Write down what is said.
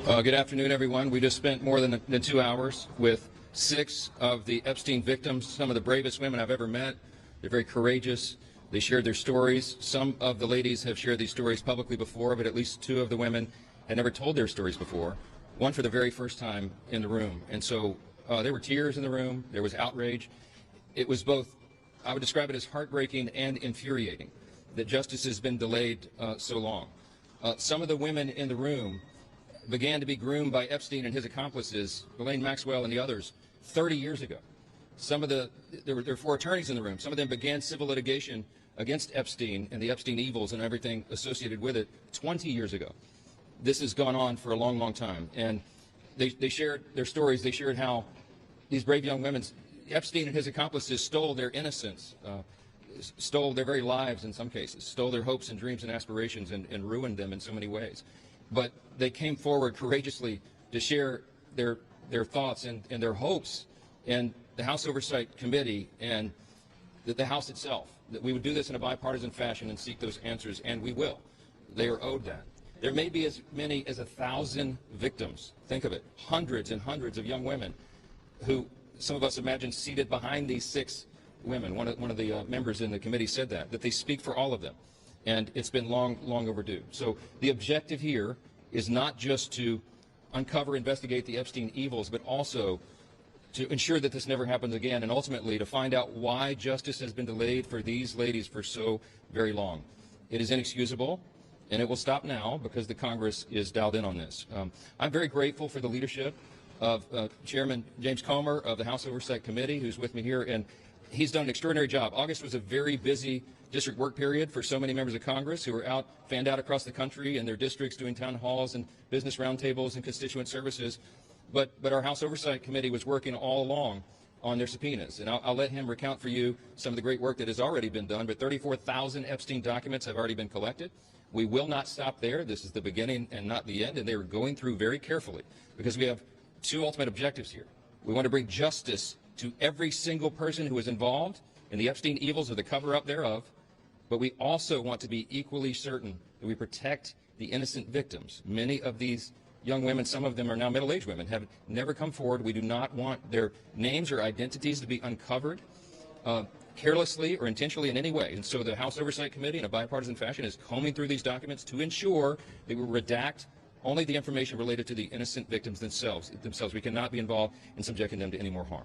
Good afternoon, everyone. We just spent more than 2 hours with 6 of the Epstein victims, some of the bravest women I've ever met. They're very courageous. They shared their stories. Some of the ladies have shared these stories publicly before, but at least 2 of the women had never told their stories before, one for the very first time in the room. And so there were tears in the room. There was outrage. It was both, I would describe it as heartbreaking and infuriating that justice has been delayed so long. Some of the women in the room began to be groomed by Epstein and his accomplices, Ghislaine Maxwell and the others, 30 years ago. There were 4 attorneys in the room. Some of them began civil litigation against Epstein and the Epstein evils and everything associated with it 20 years ago. This has gone on for a long, long time. And they shared their stories. They shared how these brave young women, Epstein and his accomplices, stole their innocence, stole their very lives in some cases, stole their hopes and dreams and aspirations and ruined them in so many ways. But they came forward courageously to share their thoughts and their hopes, and the House Oversight Committee and the House itself, that we would do this in a bipartisan fashion and seek those answers, and we will. They are owed that. There may be as many as 1,000 victims. Think of it, hundreds and hundreds of young women who some of us imagine seated behind these 6 women. One of the members in the committee said that they speak for all of them. And it's been long, long overdue. So the objective here is not just to uncover, investigate the Epstein evils, but also to ensure that this never happens again, and ultimately to find out why justice has been delayed for these ladies for so very long. It is inexcusable, and it will stop now because the Congress is dialed in on this. I'm very grateful for the leadership of Chairman James Comer of the House Oversight Committee, who's with me here, and he's done an extraordinary job. August was a very busy district work period for so many members of Congress who were fanned out across the country in their districts doing town halls and business roundtables and constituent services. But our House Oversight Committee was working all along on their subpoenas. And I'll let him recount for you some of the great work that has already been done. But 34,000 Epstein documents have already been collected. We will not stop there. This is the beginning and not the end. And they are going through very carefully because we have 2 ultimate objectives here. We want to bring justice to every single person who is involved in the Epstein evils or the cover-up thereof, but we also want to be equally certain that we protect the innocent victims. Many of these young women, some of them are now middle-aged women, have never come forward. We do not want their names or identities to be uncovered carelessly or intentionally in any way. And so the House Oversight Committee, in a bipartisan fashion, is combing through these documents to ensure that we redact only the information related to the innocent victims themselves. We cannot be involved in subjecting them to any more harm.